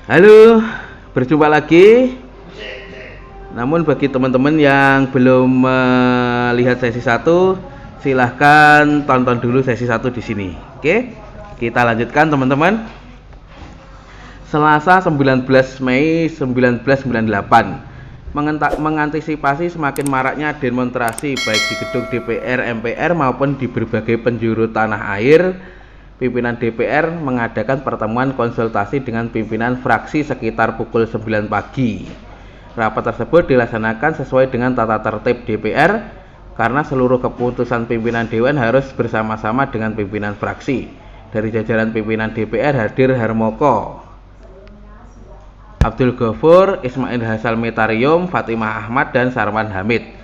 Halo, berjumpa lagi. Namun bagi teman-teman yang belum melihat sesi 1, silahkan tonton dulu sesi 1 di sini. Oke, kita lanjutkan teman-teman. Selasa 19 Mei 1998, mengantisipasi semakin maraknya demonstrasi baik di gedung DPR MPR maupun di berbagai penjuru tanah air. Pimpinan DPR mengadakan pertemuan konsultasi dengan pimpinan fraksi sekitar pukul 9 pagi. Rapat tersebut dilaksanakan sesuai dengan tata tertib DPR karena seluruh keputusan pimpinan Dewan harus bersama-sama dengan pimpinan fraksi. Dari jajaran pimpinan DPR hadir Harmoko, Abdul Ghafur, Ismail Hasan Metarium, Fatimah Ahmad, dan Sarwan Hamid.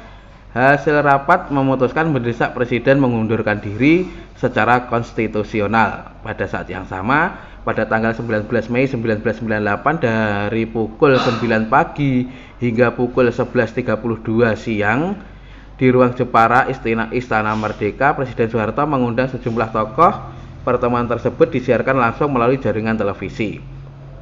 Hasil rapat memutuskan mendesak Presiden mengundurkan diri secara konstitusional. Pada saat yang sama, pada tanggal 19 Mei 1998 dari pukul 9 pagi hingga pukul 11.32 siang di ruang Jepara Istana Merdeka, Presiden Soeharto mengundang sejumlah tokoh. Pertemuan tersebut disiarkan langsung melalui jaringan televisi.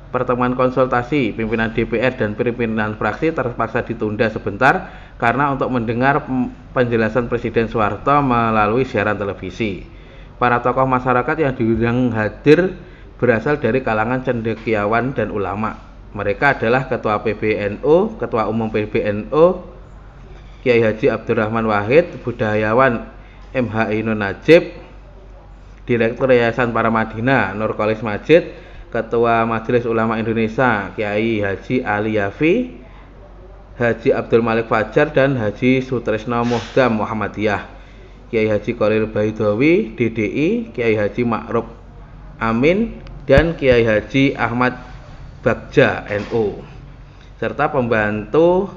Pertemuan konsultasi pimpinan DPR dan pimpinan fraksi terpaksa ditunda sebentar karena untuk mendengar penjelasan Presiden Soeharto melalui siaran televisi. Para tokoh masyarakat yang diundang hadir berasal dari kalangan cendekiawan dan ulama. Mereka adalah Ketua PBNU, Ketua Umum PBNU, Kiai Haji Abdurrahman Wahid, budayawan MH Ainun Najib, Direktur Yayasan Paramadina Nurkolis Majid, Ketua Majelis Ulama Indonesia Kiai Haji Ali Yafi, Haji Abdul Malik Fajar, dan Haji Sutresno Muhdam Muhammadiyah, Kiai Haji Khalil Baidowi DDI, Kiai Haji Ma'ruf Amin, dan Kiai Haji Ahmad Bagja NU, serta pembantu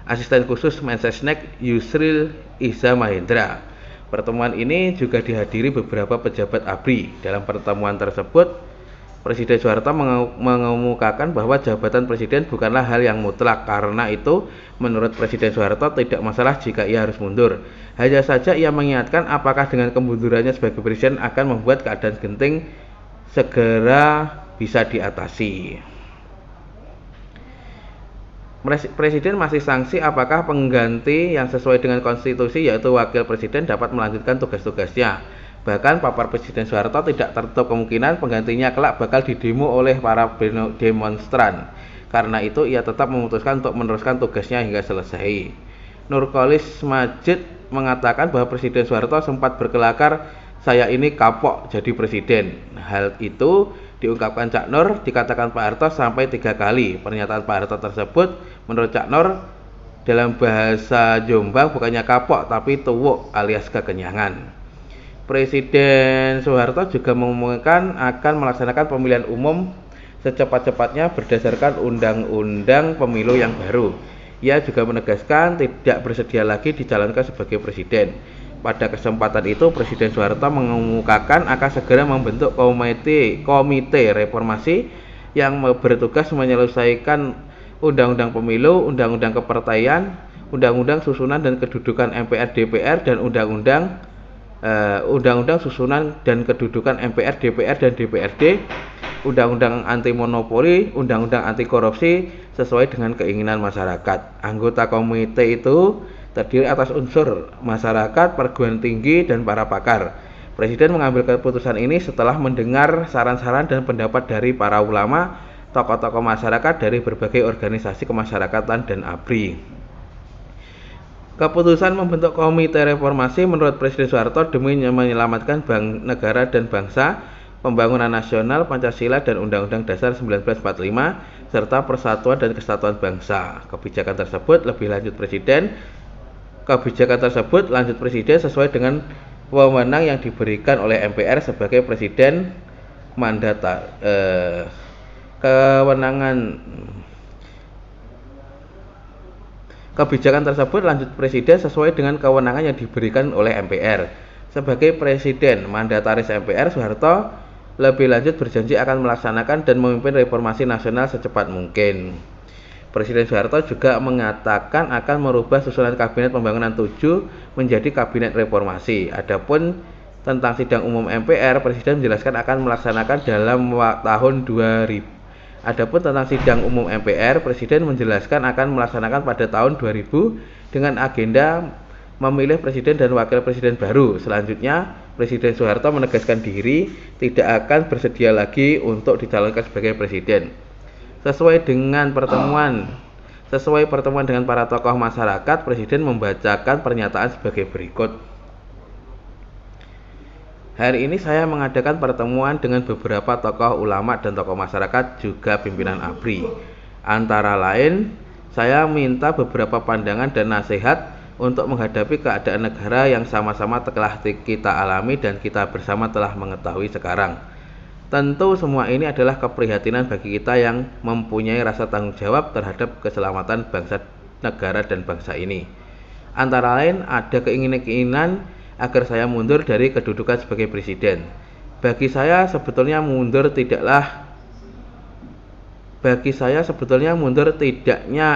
asisten khusus Mensesnek Yusril Iza Mahendra. Pertemuan ini juga dihadiri beberapa pejabat ABRI. Dalam pertemuan tersebut, Presiden Soeharto mengemukakan bahwa jabatan presiden bukanlah hal yang mutlak. Karena itu, menurut Presiden Soeharto tidak masalah jika ia harus mundur. Hanya saja ia mengingatkan apakah dengan kemundurannya sebagai presiden akan membuat keadaan genting segera bisa diatasi. Presiden masih sanksi apakah pengganti yang sesuai dengan konstitusi yaitu wakil presiden dapat melanjutkan tugas-tugasnya. Bahkan papar Presiden Soeharto tidak tertutup kemungkinan penggantinya kelak bakal didemo oleh para demonstran. Karena itu ia tetap memutuskan untuk meneruskan tugasnya hingga selesai. Nurkolis Majid mengatakan bahwa Presiden Soeharto sempat berkelakar, "Saya ini kapok jadi presiden." Hal itu diungkapkan Cak Nur, dikatakan Pak Harto sampai 3 kali. Pernyataan Pak Harto tersebut menurut Cak Nur dalam bahasa Jombang bukannya kapok tapi tuwuk alias kekenyangan. Presiden Soeharto juga mengumumkan akan melaksanakan pemilihan umum secepat-cepatnya berdasarkan undang-undang pemilu yang baru. Ia juga menegaskan tidak bersedia lagi dicalonkan sebagai presiden. Pada kesempatan itu, Presiden Soeharto mengemukakan akan segera membentuk komite reformasi yang bertugas menyelesaikan undang-undang pemilu, undang-undang kepartaian, undang-undang susunan dan kedudukan MPR DPR, dan undang-undang susunan dan kedudukan MPR, DPR, dan DPRD, undang-undang anti monopoli, undang-undang anti korupsi sesuai dengan keinginan masyarakat. Anggota komite itu terdiri atas unsur masyarakat, perguruan tinggi, dan para pakar. Presiden mengambil keputusan ini setelah mendengar saran-saran dan pendapat dari para ulama, tokoh-tokoh masyarakat dari berbagai organisasi kemasyarakatan dan ABRI. Keputusan membentuk komite reformasi menurut Presiden Soeharto demi menyelamatkan negara dan bangsa, pembangunan nasional, Pancasila, dan Undang-Undang Dasar 1945, serta persatuan dan kesatuan bangsa. Kebijakan tersebut lanjut Presiden sesuai dengan wewenang yang diberikan oleh MPR sebagai Presiden Kebijakan tersebut lanjut Presiden sesuai dengan kewenangan yang diberikan oleh MPR. Sebagai Presiden mandataris MPR, Soeharto lebih lanjut berjanji akan melaksanakan dan memimpin reformasi nasional secepat mungkin. Presiden Soeharto juga mengatakan akan merubah susunan Kabinet Pembangunan 7 menjadi Kabinet Reformasi. Adapun tentang sidang umum MPR, Presiden menjelaskan akan melaksanakan dalam tahun Adapun tentang sidang umum MPR, Presiden menjelaskan akan melaksanakan pada tahun 2000 dengan agenda memilih presiden dan wakil presiden baru. Selanjutnya, Presiden Soeharto menegaskan diri tidak akan bersedia lagi untuk dicalonkan sebagai presiden. Sesuai pertemuan dengan para tokoh masyarakat, Presiden membacakan pernyataan sebagai berikut. Hari ini saya mengadakan pertemuan dengan beberapa tokoh ulama dan tokoh masyarakat, juga pimpinan ABRI. Antara lain, saya minta beberapa pandangan dan nasihat untuk menghadapi keadaan negara yang sama-sama telah kita alami dan kita bersama telah mengetahui sekarang. Tentu semua ini adalah keprihatinan bagi kita yang mempunyai rasa tanggung jawab terhadap keselamatan bangsa, negara, dan bangsa ini. Antara lain, ada keinginan agar saya mundur dari kedudukan sebagai presiden. Bagi saya sebetulnya mundur tidaknya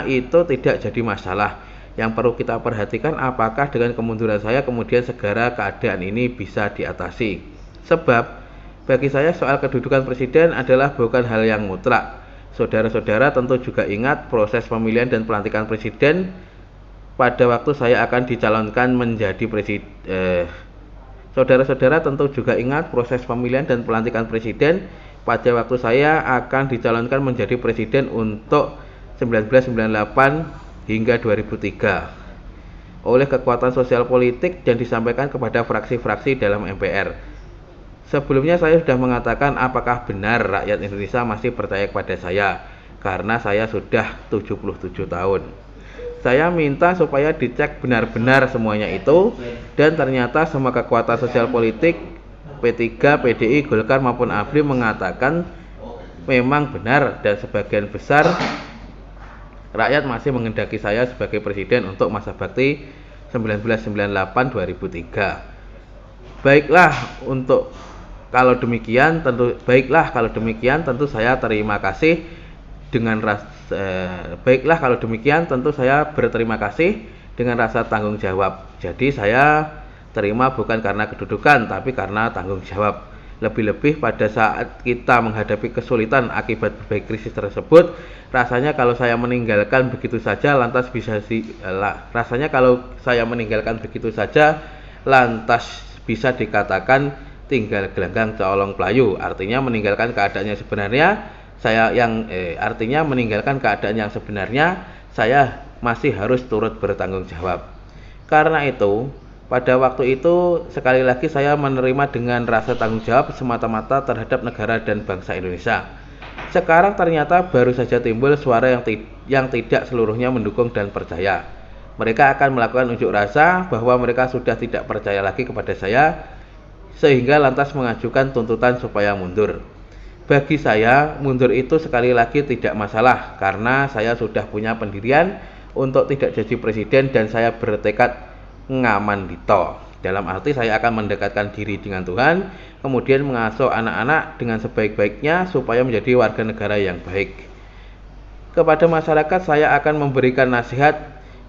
itu tidak jadi masalah. Yang perlu kita perhatikan apakah dengan kemunduran saya kemudian segera keadaan ini bisa diatasi. Sebab bagi saya soal kedudukan presiden adalah bukan hal yang mutlak. Saudara-saudara tentu juga ingat proses pemilihan dan pelantikan presiden pada waktu saya akan dicalonkan menjadi presiden. Saudara-saudara tentu juga ingat proses pemilihan dan pelantikan presiden pada waktu saya akan dicalonkan menjadi presiden untuk 1998 hingga 2003 oleh kekuatan sosial politik dan disampaikan kepada fraksi-fraksi dalam MPR. Sebelumnya saya sudah mengatakan apakah benar rakyat Indonesia masih percaya kepada saya karena saya sudah 77 tahun. Saya minta supaya dicek benar-benar semuanya itu, dan ternyata semua kekuatan sosial politik P3, PDI, Golkar maupun ABRI mengatakan memang benar dan sebagian besar rakyat masih menghendaki saya sebagai presiden untuk masa bakti 1998-2003. Kalau demikian tentu saya terima kasih tentu saya berterima kasih dengan rasa tanggung jawab. Jadi saya terima bukan karena kedudukan tapi karena tanggung jawab. Lebih-lebih pada saat kita menghadapi kesulitan akibat berbagai krisis tersebut, rasanya kalau saya meninggalkan begitu saja lantas bisa dikatakan tinggal gelanggang colong pelayu. Artinya meninggalkan keadaan yang sebenarnya saya masih harus turut bertanggung jawab. Karena itu, pada waktu itu sekali lagi saya menerima dengan rasa tanggung jawab semata-mata terhadap negara dan bangsa Indonesia. Sekarang ternyata baru saja timbul suara yang tidak seluruhnya mendukung dan percaya. Mereka akan melakukan unjuk rasa bahwa mereka sudah tidak percaya lagi kepada saya, sehingga lantas mengajukan tuntutan supaya mundur. Bagi saya, mundur itu sekali lagi tidak masalah karena saya sudah punya pendirian untuk tidak jadi presiden dan saya bertekad ngaman dito. Dalam arti saya akan mendekatkan diri dengan Tuhan, kemudian mengasuh anak-anak dengan sebaik-baiknya supaya menjadi warga negara yang baik. Kepada masyarakat saya akan memberikan nasihat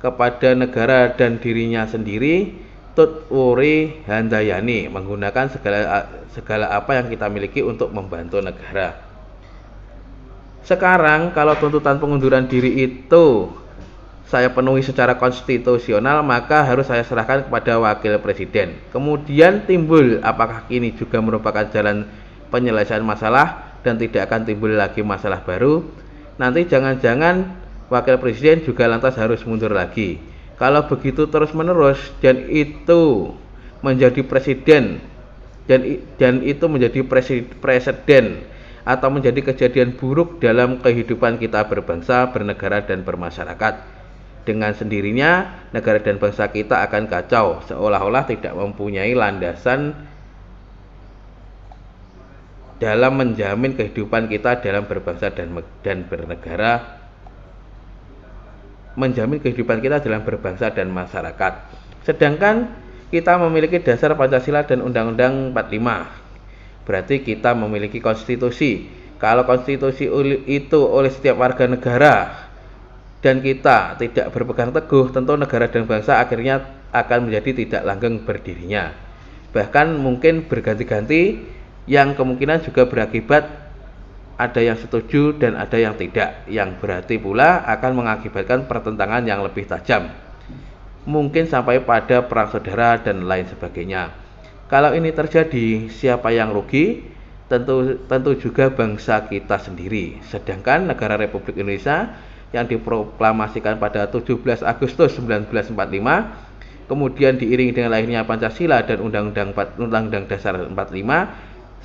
kepada negara dan dirinya sendiri, tut uri handayani, menggunakan segala apa yang kita miliki untuk membantu negara. Sekarang kalau tuntutan pengunduran diri itu saya penuhi secara konstitusional, maka harus saya serahkan kepada wakil presiden. Kemudian timbul apakah ini juga merupakan jalan penyelesaian masalah dan tidak akan timbul lagi masalah baru. Nanti jangan-jangan wakil presiden juga lantas harus mundur lagi. Kalau begitu terus-menerus dan itu menjadi presiden dan itu menjadi presiden atau menjadi kejadian buruk dalam kehidupan kita berbangsa, bernegara, dan bermasyarakat. Dengan sendirinya negara dan bangsa kita akan kacau, seolah-olah tidak mempunyai landasan dalam menjamin kehidupan kita dalam berbangsa dan bernegara, menjamin kehidupan kita dalam berbangsa dan masyarakat. Sedangkan kita memiliki dasar Pancasila dan Undang-Undang 45. Berarti kita memiliki konstitusi. Kalau konstitusi itu oleh setiap warga negara dan kita tidak berpegang teguh, tentu negara dan bangsa akhirnya akan menjadi tidak langgeng berdirinya. Bahkan mungkin berganti-ganti yang kemungkinan juga berakibat ada yang setuju dan ada yang tidak, yang berarti pula akan mengakibatkan pertentangan yang lebih tajam, mungkin sampai pada perang saudara dan lain sebagainya. Kalau ini terjadi, siapa yang rugi? Tentu juga bangsa kita sendiri. Sedangkan negara Republik Indonesia yang diproklamasikan pada 17 Agustus 1945, kemudian diiringi dengan lahirnya Pancasila dan Undang-Undang Dasar 45,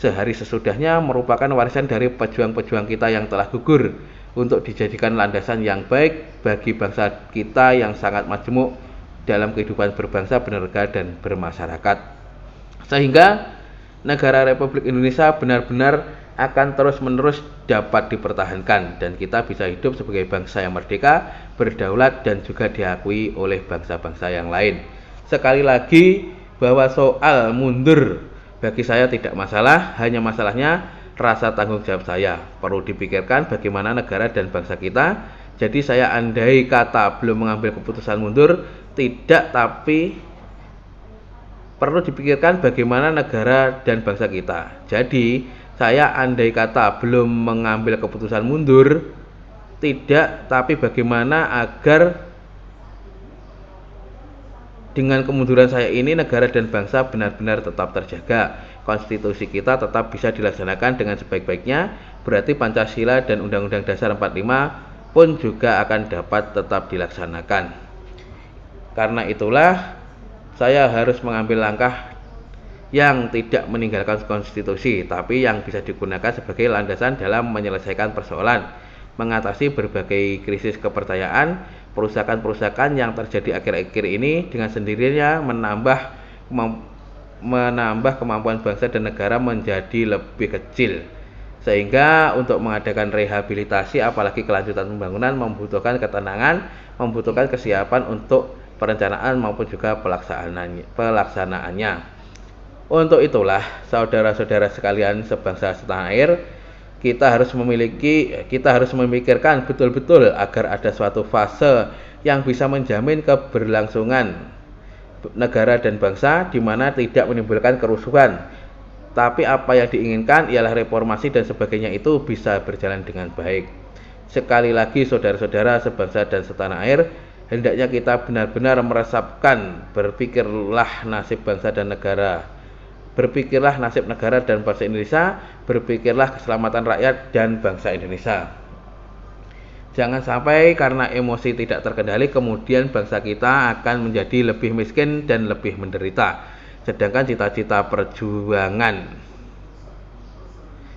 sehari sesudahnya merupakan warisan dari pejuang-pejuang kita yang telah gugur untuk dijadikan landasan yang baik bagi bangsa kita yang sangat majemuk dalam kehidupan berbangsa, bernegara, dan bermasyarakat. Sehingga negara Republik Indonesia benar-benar akan terus-menerus dapat dipertahankan dan kita bisa hidup sebagai bangsa yang merdeka, berdaulat, dan juga diakui oleh bangsa-bangsa yang lain. Sekali lagi bahwa soal mundur bagi saya tidak masalah, hanya masalahnya rasa tanggung jawab saya. Perlu dipikirkan bagaimana negara dan bangsa kita. Jadi saya andai kata belum mengambil keputusan mundur, tidak, tapi perlu dipikirkan bagaimana negara dan bangsa kita. Jadi saya andai kata belum mengambil keputusan mundur, tidak, tapi bagaimana agar dengan kemunduran saya ini negara dan bangsa benar-benar tetap terjaga, konstitusi kita tetap bisa dilaksanakan dengan sebaik-baiknya. Berarti Pancasila dan Undang-Undang Dasar 45 pun juga akan dapat tetap dilaksanakan. Karena itulah saya harus mengambil langkah yang tidak meninggalkan konstitusi, tapi yang bisa digunakan sebagai landasan dalam menyelesaikan persoalan, mengatasi berbagai krisis kepercayaan, perusakan-perusakan yang terjadi akhir-akhir ini dengan sendirinya menambah kemampuan bangsa dan negara menjadi lebih kecil. Sehingga untuk mengadakan rehabilitasi apalagi kelanjutan pembangunan membutuhkan ketenangan, membutuhkan kesiapan untuk perencanaan maupun juga pelaksanaannya. Untuk itulah saudara-saudara sekalian sebangsa setanah air, kita harus memikirkan betul-betul agar ada suatu fase yang bisa menjamin keberlangsungan negara dan bangsa di mana tidak menimbulkan kerusuhan. Tapi apa yang diinginkan ialah reformasi dan sebagainya itu bisa berjalan dengan baik. Sekali lagi saudara-saudara sebangsa dan setanah air, hendaknya kita benar-benar meresapkan, berpikirlah nasib bangsa dan negara, berpikirlah nasib negara dan bangsa Indonesia, berpikirlah keselamatan rakyat dan bangsa Indonesia. Jangan sampai karena emosi tidak terkendali kemudian bangsa kita akan menjadi lebih miskin dan lebih menderita. Sedangkan cita-cita perjuangan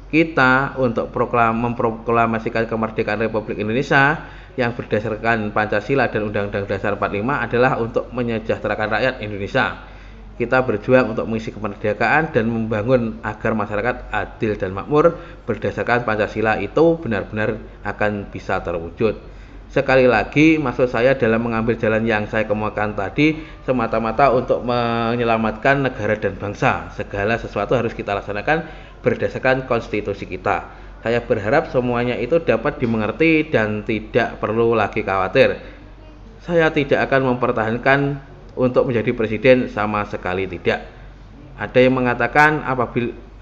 kita untuk memproklamasikan kemerdekaan Republik Indonesia yang berdasarkan Pancasila dan Undang-Undang Dasar 45 adalah untuk menyejahterakan rakyat Indonesia. Kita berjuang untuk mengisi kemerdekaan dan membangun agar masyarakat adil dan makmur berdasarkan Pancasila itu benar-benar akan bisa terwujud. Sekali lagi, maksud saya dalam mengambil jalan yang saya kemukakan tadi semata-mata untuk menyelamatkan negara dan bangsa. Segala sesuatu harus kita laksanakan berdasarkan konstitusi kita. Saya berharap semuanya itu dapat dimengerti dan tidak perlu lagi khawatir. Saya tidak akan mempertahankan untuk menjadi presiden, sama sekali tidak. Ada yang mengatakan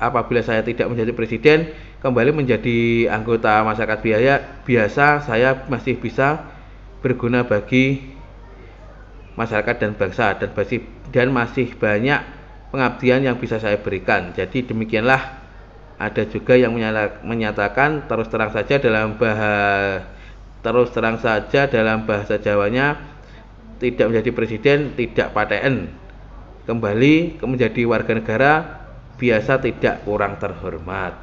apabila saya tidak menjadi presiden, kembali menjadi anggota masyarakat biasa, saya masih bisa berguna bagi masyarakat dan bangsa dan masih banyak pengabdian yang bisa saya berikan. Jadi demikianlah. Ada juga yang menyatakan terus terang saja dalam bahasa Jawanya, tidak menjadi presiden tidak paten, kembali menjadi warga negara biasa tidak kurang terhormat.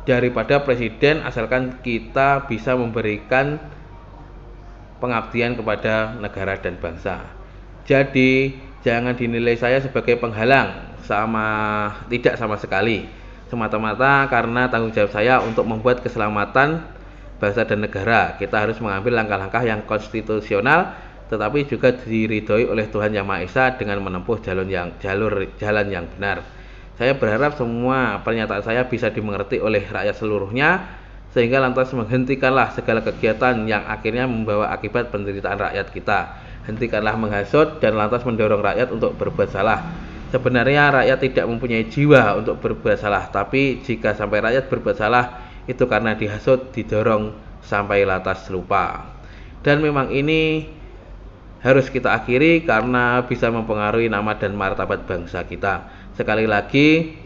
Daripada presiden asalkan kita bisa memberikan pengabdian kepada negara dan bangsa. Jadi jangan dinilai saya sebagai penghalang, tidak sama sekali. Semata-mata karena tanggung jawab saya untuk membuat keselamatan bangsa dan negara. Kita harus mengambil langkah-langkah yang konstitusional tetapi juga diridhoi oleh Tuhan Yang Maha Esa dengan menempuh jalan yang benar. Saya berharap semua pernyataan saya bisa dimengerti oleh rakyat seluruhnya, sehingga lantas menghentikanlah segala kegiatan yang akhirnya membawa akibat penderitaan rakyat kita. Hentikanlah menghasut dan lantas mendorong rakyat untuk berbuat salah. Sebenarnya rakyat tidak mempunyai jiwa untuk berbuat salah, tapi jika sampai rakyat berbuat salah, itu karena dihasut, didorong, sampai lantas lupa. Dan memang ini harus kita akhiri karena bisa mempengaruhi nama dan martabat bangsa kita. Sekali lagi,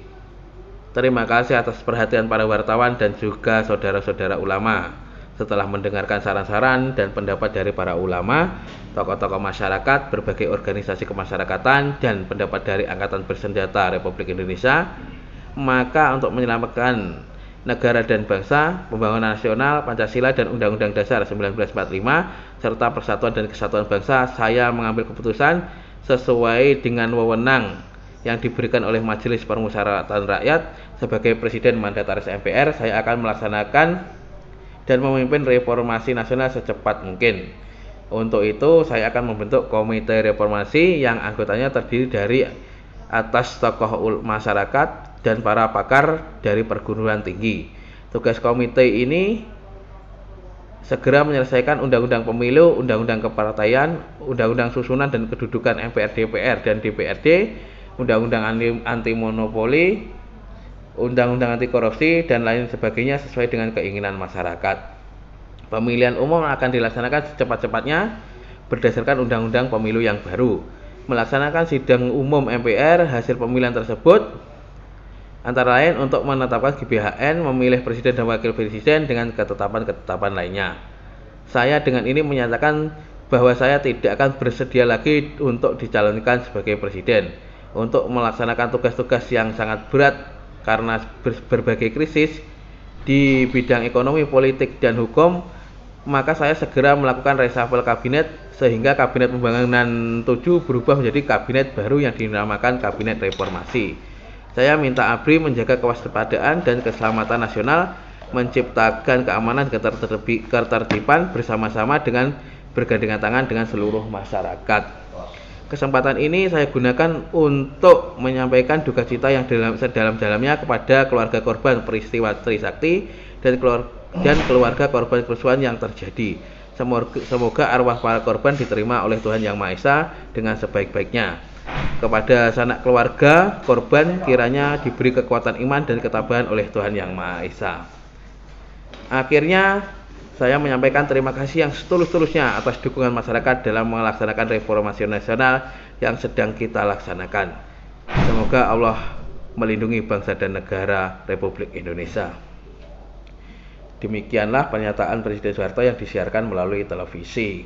terima kasih atas perhatian para wartawan dan juga saudara-saudara ulama. Setelah mendengarkan saran-saran dan pendapat dari para ulama, tokoh-tokoh masyarakat, berbagai organisasi kemasyarakatan, dan pendapat dari Angkatan Bersenjata Republik Indonesia, maka untuk menyelamatkan negara dan bangsa, pembangunan nasional, Pancasila, dan Undang-Undang Dasar 1945, serta persatuan dan kesatuan bangsa, saya mengambil keputusan sesuai dengan wewenang yang diberikan oleh Majelis Permusyawaratan Rakyat sebagai Presiden Mandataris MPR. Saya akan melaksanakan dan memimpin reformasi nasional secepat mungkin. Untuk itu, saya akan membentuk komite reformasi yang anggotanya terdiri dari atas tokoh masyarakat dan para pakar dari perguruan tinggi. Tugas komite ini segera menyelesaikan Undang-Undang Pemilu, Undang-Undang Kepartaian, Undang-Undang Susunan dan Kedudukan MPR, DPR, dan DPRD, Undang-Undang Anti Monopoli, Undang-Undang Anti Korupsi, dan lain sebagainya sesuai dengan keinginan masyarakat. Pemilihan umum akan dilaksanakan secepat-cepatnya berdasarkan Undang-Undang Pemilu yang baru. Melaksanakan sidang umum MPR hasil pemilihan tersebut antara lain untuk menetapkan GBHN, memilih presiden dan wakil presiden dengan ketetapan-ketetapan lainnya. Saya dengan ini menyatakan bahwa saya tidak akan bersedia lagi untuk dicalonkan sebagai presiden. Untuk melaksanakan tugas-tugas yang sangat berat karena berbagai krisis di bidang ekonomi, politik, dan hukum, maka saya segera melakukan reshuffle kabinet sehingga Kabinet Pembangunan 7 berubah menjadi kabinet baru yang dinamakan Kabinet Reformasi. Saya minta ABRI menjaga kewaspadaan dan keselamatan nasional, menciptakan keamanan dan ketertiban bersama-sama dengan bergandengan tangan dengan seluruh masyarakat. Kesempatan ini saya gunakan untuk menyampaikan duka cita yang sedalam-dalamnya kepada keluarga korban peristiwa Trisakti dan keluarga korban kerusuhan yang terjadi. Semoga arwah para korban diterima oleh Tuhan Yang Maha Esa dengan sebaik-baiknya. Kepada sanak keluarga korban kiranya diberi kekuatan iman dan ketabahan oleh Tuhan Yang Maha Esa. Akhirnya saya menyampaikan terima kasih yang setulus-tulusnya atas dukungan masyarakat dalam melaksanakan reformasi nasional yang sedang kita laksanakan. Semoga Allah melindungi bangsa dan negara Republik Indonesia. Demikianlah pernyataan Presiden Soeharto yang disiarkan melalui televisi.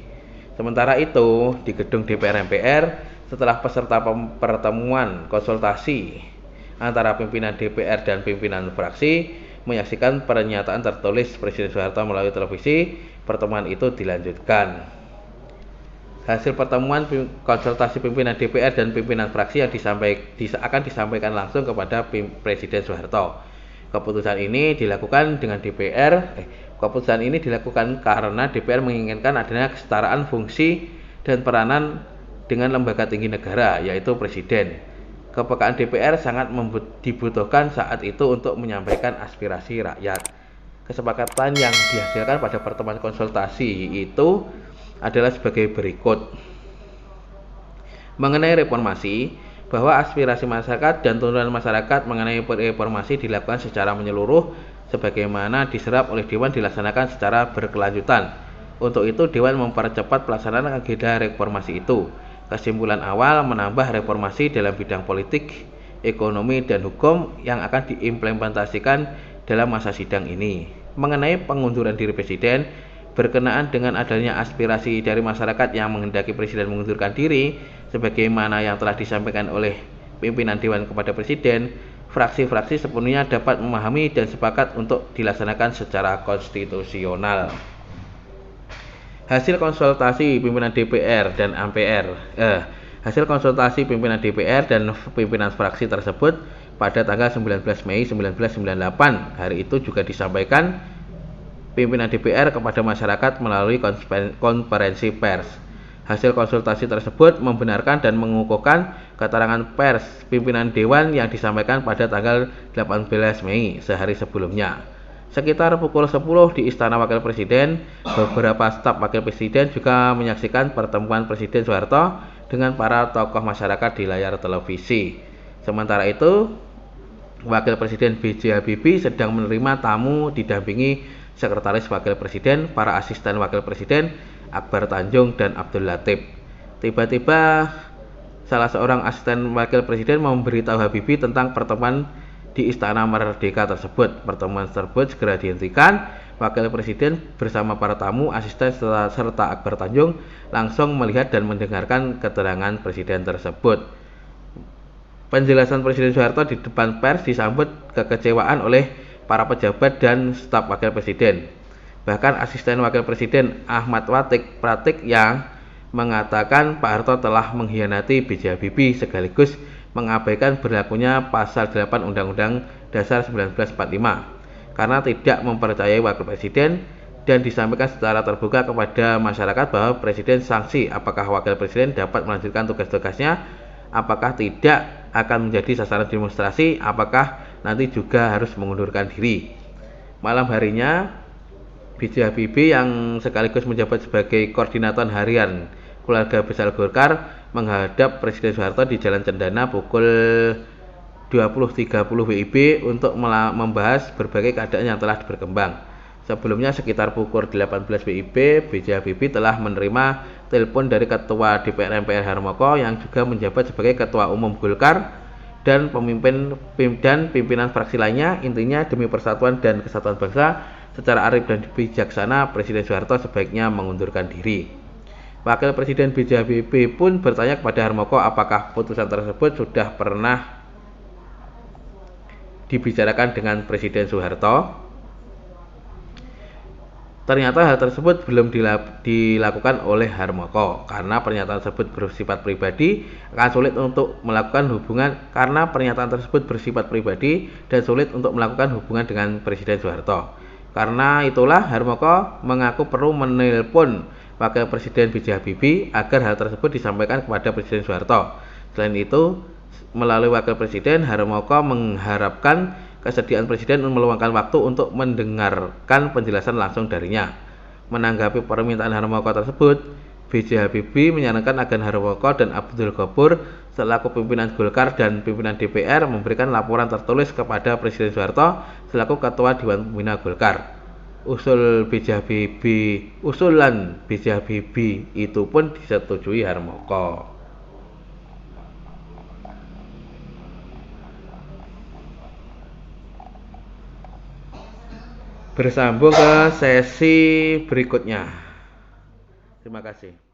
Sementara itu, di gedung DPR MPR, setelah peserta pertemuan konsultasi antara pimpinan DPR dan pimpinan fraksi menyaksikan pernyataan tertulis Presiden Soeharto melalui televisi, pertemuan itu dilanjutkan. Hasil pertemuan konsultasi pimpinan DPR dan pimpinan fraksi yang akan disampaikan langsung kepada Presiden Soeharto. Keputusan ini dilakukan karena DPR menginginkan adanya kesetaraan fungsi dan peranan dengan lembaga tinggi negara, yaitu Presiden. Kepekaan DPR sangat dibutuhkan saat itu untuk menyampaikan aspirasi rakyat. Kesepakatan yang dihasilkan pada pertemuan konsultasi itu adalah sebagai berikut. Mengenai reformasi, bahwa aspirasi masyarakat dan tuntutan masyarakat mengenai reformasi dilakukan secara menyeluruh sebagaimana diserap oleh Dewan dilaksanakan secara berkelanjutan. Untuk itu, Dewan mempercepat pelaksanaan agenda reformasi itu. Kesimpulan awal menambah reformasi dalam bidang politik, ekonomi, dan hukum yang akan diimplementasikan dalam masa sidang ini. Mengenai pengunduran diri Presiden, berkenaan dengan adanya aspirasi dari masyarakat yang menghendaki Presiden mengundurkan diri, sebagaimana yang telah disampaikan oleh pimpinan Dewan kepada Presiden, fraksi-fraksi sepenuhnya dapat memahami dan sepakat untuk dilaksanakan secara konstitusional. Hasil konsultasi pimpinan DPR dan hasil konsultasi pimpinan DPR dan pimpinan fraksi tersebut pada tanggal 19 Mei 1998. Hari itu juga disampaikan pimpinan DPR kepada masyarakat melalui konferensi pers. Hasil konsultasi tersebut membenarkan dan mengukuhkan keterangan pers pimpinan Dewan yang disampaikan pada tanggal 18 Mei sehari sebelumnya. Sekitar pukul 10 di Istana Wakil Presiden, beberapa staf Wakil Presiden juga menyaksikan pertemuan Presiden Soeharto dengan para tokoh masyarakat di layar televisi. Sementara itu, Wakil Presiden B.J. Habibie sedang menerima tamu didampingi Sekretaris Wakil Presiden, para asisten Wakil Presiden, Akbar Tanjung dan Abdul Latif. Tiba-tiba salah seorang asisten Wakil Presiden memberitahu Habibie tentang pertemuan di Istana Merdeka tersebut. Pertemuan tersebut segera dihentikan. Wakil Presiden bersama para tamu, asisten serta Akbar Tanjung langsung melihat dan mendengarkan keterangan Presiden tersebut. Penjelasan Presiden Soeharto di depan pers disambut kekecewaan oleh para pejabat dan staf Wakil Presiden. Bahkan asisten Wakil Presiden Ahmad Pratik yang mengatakan Pak Harto telah mengkhianati B.J. Habibie sekaligus mengabaikan berlakunya pasal 8 Undang-Undang Dasar 1945 karena tidak mempercayai Wakil Presiden, dan disampaikan secara terbuka kepada masyarakat bahwa Presiden sanksi apakah Wakil Presiden dapat melanjutkan tugas-tugasnya, apakah tidak akan menjadi sasaran demonstrasi, apakah nanti juga harus mengundurkan diri. Malam harinya, B.J. Habibie yang sekaligus menjabat sebagai koordinator harian Keluarga Besar Golkar menghadap Presiden Soeharto di Jalan Cendana pukul 20.30 WIB untuk membahas berbagai keadaan yang telah berkembang. Sebelumnya sekitar pukul 18 WIB, B.J. Habibie telah menerima telepon dari Ketua DPR MPR Harmoko yang juga menjabat sebagai Ketua Umum Golkar dan pimpinan fraksi lainnya. Intinya demi persatuan dan kesatuan bangsa, secara arif dan bijaksana Presiden Soeharto sebaiknya mengundurkan diri. Wakil Presiden B.J. Habibie pun bertanya kepada Harmoko apakah putusan tersebut sudah pernah dibicarakan dengan Presiden Soeharto. Ternyata hal tersebut belum dilakukan oleh Harmoko karena pernyataan tersebut bersifat pribadi dan sulit untuk melakukan hubungan dengan Presiden Soeharto. Karena itulah Harmoko mengaku perlu menelpon Wakil Presiden B.J. Habibie agar hal tersebut disampaikan kepada Presiden Soeharto. Selain itu, melalui Wakil Presiden, Harmoko mengharapkan kesediaan Presiden meluangkan waktu untuk mendengarkan penjelasan langsung darinya. Menanggapi permintaan Harmoko tersebut, B.J. Habibie menyarankan agar Harmoko dan Abdul Ghafur selaku pimpinan Golkar dan pimpinan DPR memberikan laporan tertulis kepada Presiden Soeharto selaku Ketua Dewan Pembina Golkar. Usulan B.J. Habibie itu pun disetujui Harmoko. Bersambung ke sesi berikutnya. Terima kasih.